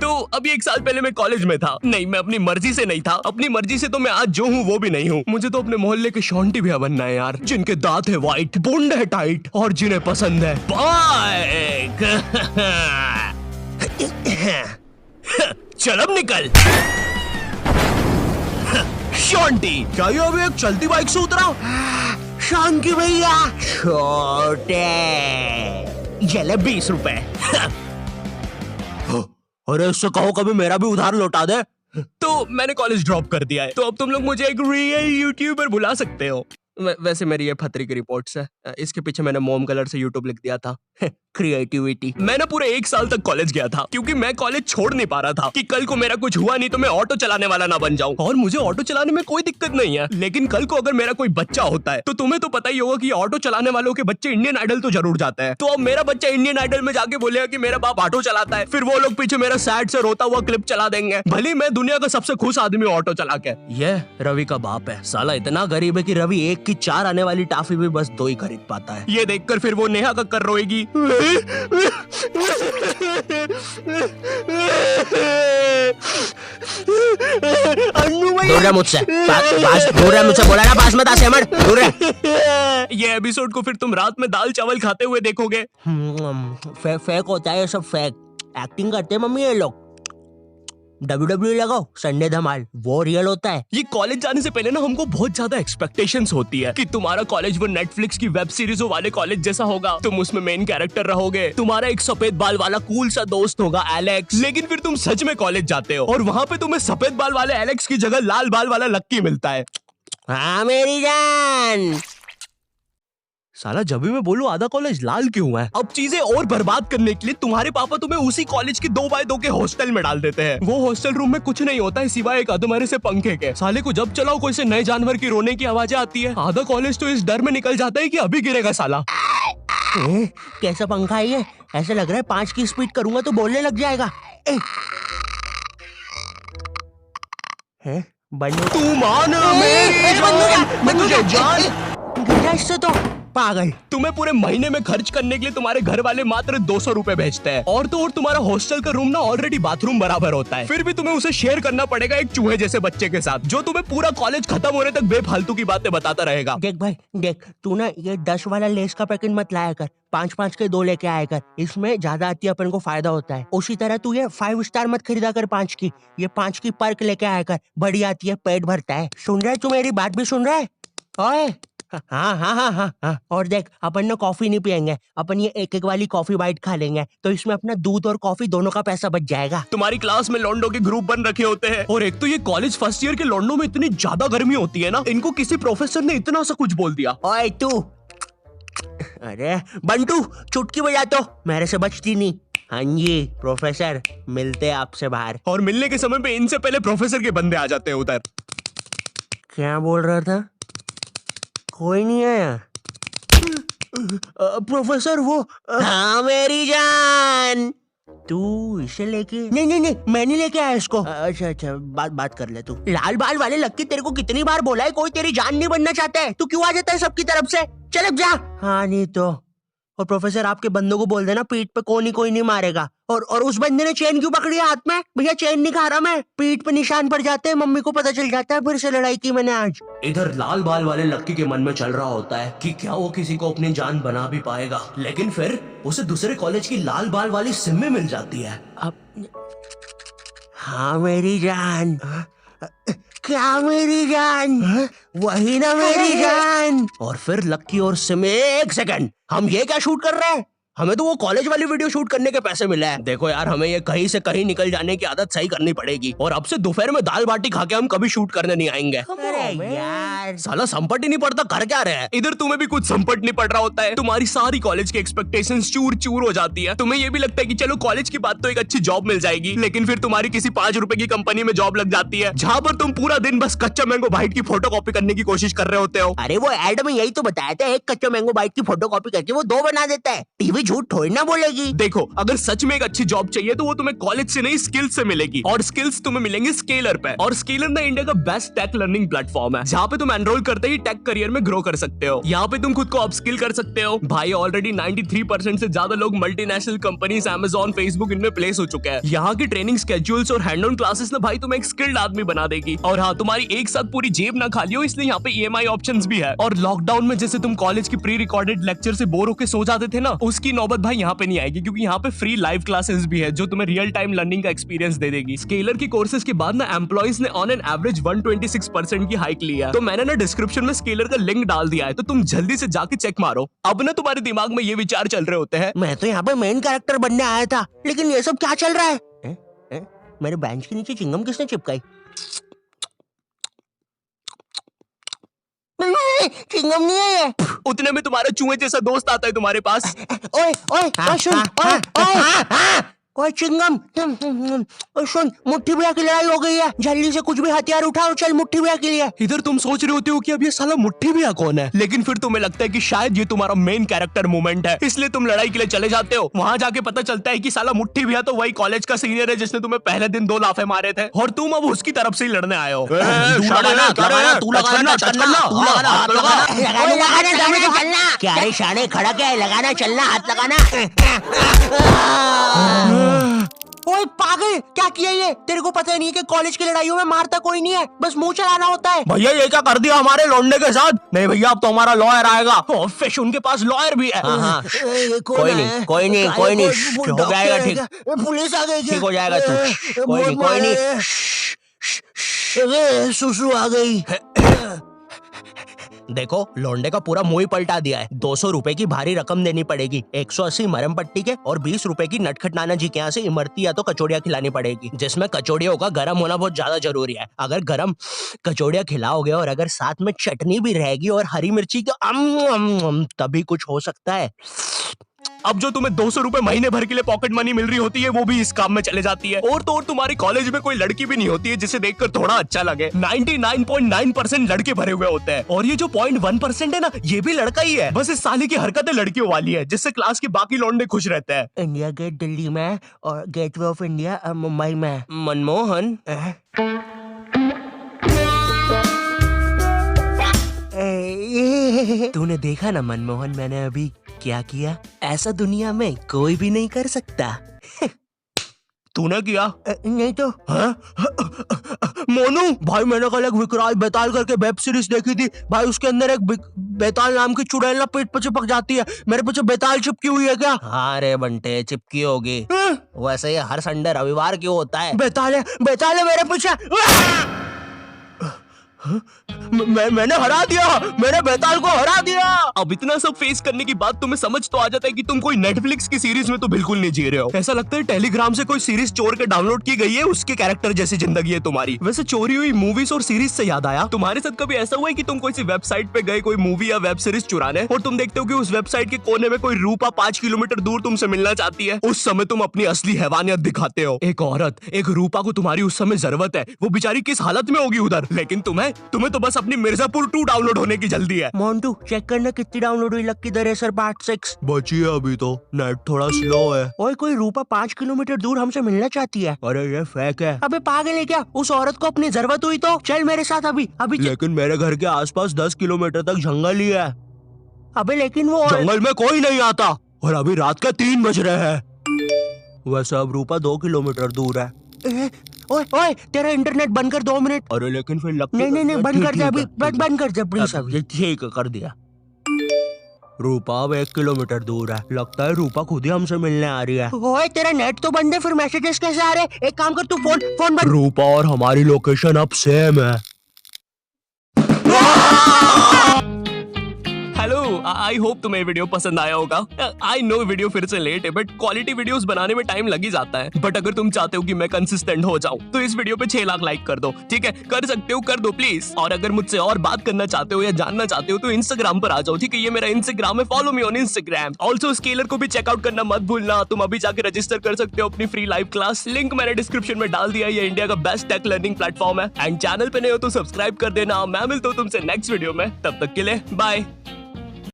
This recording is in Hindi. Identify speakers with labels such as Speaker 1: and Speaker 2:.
Speaker 1: तो अभी 1 साल पहले मैं कॉलेज में था। नहीं, मैं अपनी मर्जी से नहीं था। अपनी मर्जी से तो मैं आज जो हूँ वो भी नहीं हूँ। मुझे तो अपने मोहल्ले के शॉन्टी भैया बनना है यार, जिनके दांत है व्हाइट, बुंड है टाइट और जिन्हें पसंद है बाइक। चल अब निकल। शॉन्टी, क्या ये अभी एक चलती बाइक से उतरा?
Speaker 2: शॉन्टी भैया छोटे
Speaker 1: चले 20 रुपए। अरे उससे कहो कभी मेरा भी उधार लौटा दे। तो मैंने कॉलेज ड्रॉप कर दिया है, तो अब तुम लोग मुझे एक रियल यूट्यूबर बुला सकते हो। वैसे मेरी ये फतरी की रिपोर्ट्स है। इसके पीछे मैंने मोम कलर से यूट्यूब लिख दिया था। क्रिएटिविटी। मैंने पूरे 1 साल तक कॉलेज गया था, क्योंकि मैं कॉलेज छोड़ नहीं पा रहा था कि कल को मेरा कुछ हुआ नहीं तो मैं ऑटो चलाने वाला ना बन जाऊं। और मुझे ऑटो चलाने में कोई दिक्कत नहीं है, लेकिन कल को अगर मेरा कोई बच्चा होता है तो तुम्हें तो पता ही होगा कि ऑटो चलाने वालों के बच्चे इंडियन आइडल तो जरूर जाते हैं। तो अब मेरा बच्चा इंडियन आइडल में जाके बोलेगा कि मेरा बाप ऑटो चलाता है, फिर वो लोग पीछे मेरा सैड से रोता हुआ क्लिप चला देंगे, भले मैं दुनिया का सबसे खुश आदमी ऑटो चला के। ये रवि का बाप है, साला इतना गरीब है कि रवि 1 की 4 आने वाली टाफी भी बस 2 ही खरीद पाता है। ये देखकर फिर वो नेहा कक्कर रोएगी।
Speaker 2: दूर रह मुझसे, दूर रह मुझसे, बोला ना पास मत आ सेमड़, दूर रह।
Speaker 1: ये एपिसोड को फिर तुम रात में दाल चावल खाते हुए देखोगे।
Speaker 2: फेक होता है ये सब, फेक एक्टिंग करते हैं मम्मी ये लोग। WWE लगाओ, संडे धमाल, वो रियल होता है।
Speaker 1: ये कॉलेज जाने से पहले ना हमको बहुत ज्यादा एक्सपेक्टेशंस होती है कि तुम्हारा कॉलेज वो नेटफ्लिक्स की वेब सीरीजों वाले कॉलेज जैसा होगा, तुम उसमें मेन कैरेक्टर रहोगे, तुम्हारा एक सफेद बाल वाला कूल सा दोस्त होगा एलेक्स। लेकिन फिर तुम सच में कॉलेज जाते हो और वहाँ पे तुम्हें सफेद बाल वाले एलेक्स की जगह लाल बाल वाला लक्की मिलता है।
Speaker 2: हाँ मेरी जान।
Speaker 1: साला जब भी मैं बोलूं आधा कॉलेज लाल क्यों है। अब चीजें और बर्बाद करने के लिए तुम्हारे पापा तुम्हें उसी कॉलेज की 2x2 के हॉस्टल में डाल देते हैं। वो हॉस्टल रूम में कुछ नहीं होता है सिवाय एक अधमरे से पंखे के। साले को जब चलाओ कोई से नए जानवर की रोने की आवाजें आती है। आधा कॉलेज तो इस डर में निकल जाता है कि अभी गिरेगा साला।
Speaker 2: कैसा पंखा है ये? ऐसा लग रहा है 5 की स्पीड करूंगा तो बोलने लग जाएगा।
Speaker 1: तू मान मेरी जान।
Speaker 2: इससे तो पागल।
Speaker 1: तुम्हें पूरे महीने में खर्च करने के लिए तुम्हारे घर वाले मात्र 200 रुपए भेजते हैं, और तो और तुम्हारा हॉस्टल का रूम ना ऑलरेडी बाथरूम बराबर होता है, फिर भी तुम्हें उसे शेयर करना पड़ेगा एक चूहे जैसे बच्चे के साथ, जो तुम्हें पूरा कॉलेज खत्म होने तक बेफालतू की बातें बताता रहेगा।
Speaker 2: देख भाई देख, तू ना ये 10 वाला लेस का पैकेट मत लाया कर, 5-5 के 2 लेके आया कर, इसमें ज्यादा आती है, अपन को फायदा होता है। उसी तरह तू ये 5 स्टार मत खरीदा कर 5 की, ये 5 की पर्क लेके आया कर, बड़ी आती है, पेट भरता है। सुन रहा है तू? मेरी बात भी सुन रहा है? ओए हाँ। और देख, अपन ना कॉफी नहीं पियेंगे, अपन ये 1-1 वाली कॉफी बाइट खा लेंगे, तो इसमें अपना दूध और कॉफी दोनों का पैसा बच जाएगा।
Speaker 1: तुम्हारी क्लास में लौंडों के ग्रुप बन रखे होते हैं, और एक तो ये कॉलेज फर्स्ट ईयर के लौंडों में इतनी ज्यादा गर्मी होती है ना, इनको किसी प्रोफेसर ने इतना सा कुछ बोल दिया।
Speaker 2: ओए तू, अरे बंटू चुटकी बजा तो, मेरे से बचती नहीं। हाँ जी प्रोफेसर, मिलते आपसे बाहर।
Speaker 1: और मिलने के समय पे इनसे पहले प्रोफेसर के बंदे आ जाते हैं उधर।
Speaker 2: क्या बोल रहा था? कोई नहीं आया। प्रोफेसर वो हाँ मेरी जान, तू इसे लेके? नहीं, मैं नहीं लेके आया इसको। अच्छा, बात कर ले तू। लाल बाल वाले लक्की, तेरे को कितनी बार बोला है कोई तेरी जान नहीं बनना चाहता है, तू क्यों आ जाता है सबकी तरफ से? चल अब जा। हाँ नहीं तो। और प्रोफेसर आपके बंदों को बोल देना पीठ पे कोई नहीं मारेगा। और उस बंदे ने चेन क्यों पकड़ी है हाथ में? भैया चेन नहीं खा रहा मैं, पीठ पे निशान पड़ जाते हैं, मम्मी को पता चल जाता है, फिर से लड़ाई की मैंने आज।
Speaker 1: इधर लाल बाल वाले लक्की के मन में चल रहा होता है कि क्या वो किसी को अपनी जान बना भी पाएगा, लेकिन फिर उसे दूसरे कॉलेज की लाल बाल वाली सिम्मी मिल जाती है।
Speaker 2: अब हाँ मेरी जान। क्या मेरी जान? वही ना मेरी जान।
Speaker 1: और फिर लक्की और सिम्मी, 1 सेकंड, हम ये क्या शूट कर रहे हैं? हमें तो वो कॉलेज वाली वीडियो शूट करने के पैसे मिले हैं। देखो यार, हमें ये कहीं से कहीं निकल जाने की आदत सही करनी पड़ेगी, और अब से दोपहर में दाल बाटी खा के हम कभी शूट करने नहीं आएंगे।
Speaker 2: अरे यार,
Speaker 1: साला संपट ही नहीं पड़ता, कर क्या रहे हैं? इधर तुम्हें भी कुछ संपट नहीं पड़ रहा होता है, तुम्हारी सारी कॉलेज की एक्सपेक्टेशंस चूर चूर हो जाती है। तुम्हें ये भी लगता है कि चलो कॉलेज की बात तो एक अच्छी जॉब मिल जाएगी, लेकिन फिर तुम्हारी किसी 5 रुपए की कंपनी में जॉब लग जाती है, जहाँ पर तुम पूरा दिन बस कच्चा मैंगो बाइट की फोटो कॉपी करने की कोशिश कर रहे होते हो।
Speaker 2: अरे वो एड में यही तो बताया था, एक कच्चा मैंगो बाइट की फोटो कॉपी करके वो 2 बना देता है। टीवी झूठ थोड़ी ना बोलेगी।
Speaker 1: देखो, अगर सच में एक अच्छी जॉब चाहिए तो वो तुम्हें कॉलेज से नहीं स्किल्स से मिलेगी, और स्किल्स तुम्हें मिलेंगे स्केलर पे। और स्केलर ना इंडिया का बेस्ट टेक लर्निंग प्लेटफॉर्म है, जहाँ पे तुम एनरोल करते ही टेक करियर में ग्रो कर सकते हो। यहाँ पे तुम खुद को अपस्किल कर सकते हो। भाई ऑलरेडी 93% से ज्यादा लोग मल्टीनेशनल कंपनीज, Amazon, Facebook इनमें प्लेस हो चुके हैं। यहाँ की ट्रेनिंग स्केड्यूल्स और हैंड ऑन क्लासेस ना भाई तुम्हें एक स्किल्ड आदमी बना देगी। और हाँ, तुम्हारी एक साथ पूरी जेब ना खाली हो, इसलिए यहाँ पे EMI ऑप्शंस भी है। और लॉकडाउन में जैसे तुम कॉलेज की प्री रिकॉर्डेड लेक्चर से बोर होकर सो जाते थे ना, उसकी नौबत भाई यहाँ पे नहीं आएगी, क्योंकि यहाँ पे फ्री लाइव क्लासेस भी है जो तुम्हें रियल टाइम लर्निंग का एक्सपीरियंस दे देगी। स्केलर की कोर्सेज के बाद ना एम्प्लॉइज ने ऑन एन एवरेज 126% की हाइक लिया है। तो मैंने ना डिस्क्रिप्शन में स्केलर का लिंक डाल दिया है, तो तुम जल्दी से जाके चेक मारो। अब ना तुम्हारे दिमाग में ये विचार चल रहे होते हैं,
Speaker 2: मैं तो यहाँ पे मेन कैरेक्टर बनने आया था, लेकिन ये सब क्या चल रहा है? मेरे बेंच के नीचे चिंगम किसने चिपकाई? चिंगम नहीं है ये।
Speaker 1: उतने में तुम्हारा चूहे जैसा दोस्त आता है तुम्हारे पास।
Speaker 2: ओए ओए ओए सुन, ओए ओए ओए चिंगम, ओए सुन, मुट्ठी भैया की लड़ाई हो गई है, जल्दी से कुछ भी हथियार उठाओ, चल मुट्ठी भैया के लिए।
Speaker 1: इधर तुम सोच रहे होते हो कि अब ये साला मुट्ठी भैया कौन है, लेकिन फिर तुम्हें लगता है कि शायद ये तुम्हारा मेन कैरेक्टर मोमेंट है, इसलिए तुम लड़ाई के लिए चले जाते हो। वहां जाके पता चलता है कि साला मुट्ठी भैया तो वही कॉलेज का सीनियर है जिसने तुम्हें पहले दिन 2 लाफे मारे थे, और तुम अब उसकी तरफ से ही लड़ने आए हो।
Speaker 2: क्या रे शाने, खड़ा क्या है? लगाना, चलना, हाथ लगाना। ओए पागल, क्या किया ये? तेरे को पता नहीं है कि कॉलेज की लड़ाइयों में मारता कोई नहीं है, बस मुंह चलाना होता है।
Speaker 1: भैया ये क्या कर दिया हमारे लौंडे के साथ? नहीं भैया, अब तो हमारा लॉयर आएगा। फिश उनके पास लॉयर भी है।
Speaker 2: कोई नहीं, कोई नहीं, कोई नहीं, हो जाएगा ठीक। पुलिस आ गई, ठीक हो जाएगा तू। कोई नहीं, कोई नहीं। सुसु आ गई।
Speaker 1: देखो, लौंडे का पूरा मुंह ही पलटा दिया है। 200 रुपए की भारी रकम देनी पड़ेगी, 180 मरम पट्टी के, और 20 रुपए की नटखट नाना जी के यहाँ से इमरती या तो कचौड़ियाँ खिलानी पड़ेगी, जिसमें कचौड़ियों का गर्म होना बहुत ज्यादा जरूरी है। अगर गर्म कचौड़ियाँ खिलाओगे और अगर साथ में चटनी भी रहेगी और हरी मिर्ची तो तभी कुछ हो सकता है। अब जो तुम्हें 200 रुपए महीने भर के लिए पॉकेट मनी मिल रही होती है, वो भी इस काम में चले जाती है। और तो और तुम्हारी कॉलेज में कोई लड़की भी नहीं होती है जिसे देखकर थोड़ा अच्छा लगे। 99.9% लड़के भरे हुए होते हैं, और ये जो 0.1% है ना, ये भी लड़का ही है। बस इस साले की हरकतें लड़कियों वाली है, जिससे क्लास के बाकी लौंडे खुश रहते हैं।
Speaker 2: इंडिया गेट दिल्ली में और गेटवे ऑफ इंडिया मुंबई में।
Speaker 1: मनमोहन,
Speaker 2: तूने देखा ना मनमोहन, मैंने अभी क्या किया? ऐसा दुनिया में कोई भी नहीं कर सकता।
Speaker 1: तूने किया?
Speaker 2: नहीं तो।
Speaker 1: मोनू भाई, मैंने कल एक विकराल बेताल करके वेब सीरीज देखी थी भाई, उसके अंदर एक बेताल नाम की चुड़ैल ना पेट पे चिपक जाती है। मेरे पीछे बेताल चिपकी हुई है क्या?
Speaker 2: हाँ रे बंटे, चिपकी होगी। वैसे ये हर संडे रविवार क्यों होता है?
Speaker 1: बेताल है मेरे पीछे। मैंने हरा दिया, मैंने बेताल को हरा दिया। अब इतना सब फेस करने के बाद तुम्हें समझ तो आ जाता है कि तुम कोई नेटफ्लिक्स की सीरीज में तो बिल्कुल नहीं जी रहे हो। ऐसा लगता है टेलीग्राम से कोई सीरीज चोर के डाउनलोड की गई है, उसके कैरेक्टर जैसी जिंदगी है तुम्हारी। वैसे चोरी हुई मूवीज और सीरीज से याद आया, तुम्हारे साथ कभी ऐसा हुआ है कि तुम कोई सी वेबसाइट पे गए कोई मूवी या वेब सीरीज चुराने, और तुम देखते हो कि उस वेबसाइट के कोने में कोई रूपा 5 किलोमीटर दूर तुमसे मिलना चाहती है? उस समय तुम अपनी असली हैवानियत दिखाते हो। एक औरत, एक रूपा को तुम्हारी उस समय जरूरत है, वो बेचारी किस हालत में होगी उधर, लेकिन तुम्हें तो बस अपनी मिर्जापुर 2 डाउनलोड होने की जल्दी है।
Speaker 2: मोन्टू चेक करना कितनी डाउनलोड हुई लक्की द रेसर पार्ट 6।
Speaker 1: बची है अभी तो, नेट थोड़ा स्लो है।
Speaker 2: ओए कोई रूपा 5 किलोमीटर दूर हमसे मिलना चाहती है।
Speaker 1: अरे ये फेक है।
Speaker 2: अबे पागल है क्या? उस औरत को अपनी जरूरत हुई तो चल मेरे साथ अभी अभी।
Speaker 1: लेकिन मेरे घर के आसपास 10 किलोमीटर तक जंगल ही है।
Speaker 2: अबे लेकिन वो
Speaker 1: जंगल में कोई नहीं आता, और अभी रात के 3 बज रहे हैं। वैसे अब रूपा 2 किलोमीटर दूर है।
Speaker 2: ओए ओए तेरा इंटरनेट बंद कर 2 मिनट।
Speaker 1: अरे लेकिन फिर
Speaker 2: नहीं बंद कर दे अभी, बंद कर दे प्लीज अभी।
Speaker 1: ठीक है, कर दिया। रूपा अब 1 किलोमीटर दूर है, लगता है रूपा खुद ही हमसे मिलने आ रही है।
Speaker 2: ओए तेरा नेट तो बंद है, फिर मैसेजेस कैसे आ रहे? एक काम कर, तू फोन बंद।
Speaker 1: रूपा और हमारी लोकेशन अब सेम है। हेलो, आई होप तुम्हें वीडियो पसंद आया होगा। आई नो वीडियो फिर से लेट है, बट क्वालिटी वीडियोस बनाने में टाइम लग ही जाता है। बट अगर तुम चाहते हो कि मैं कंसिस्टेंट हो जाऊं, तो इस वीडियो पे 6 लाख लाइक कर दो। ठीक है, कर सकते हो, कर दो प्लीज। और अगर मुझसे और बात करना चाहते हो या जानना चाहते हो तो इंस्टाग्राम पर आ जाओ। ठीक है, ये मेरा इंस्टाग्राम है, follow me on Instagram. Also scalar को भी चेकआउट करना मत भूलना। तुम अभी जाके रजिस्टर कर सकते हो अपनी फ्री लाइव क्लास, लिंक मैंने डिस्क्रिप्शन में डाल दिया। ये इंडिया का बेस्ट टेक लर्निंग प्लेटफॉर्म है। एंड चैनल पे नए हो तो सब्सक्राइब कर देना। मैं मिलता हूँ तुमसे नेक्स्ट वीडियो में, तब तक के लिए बाय।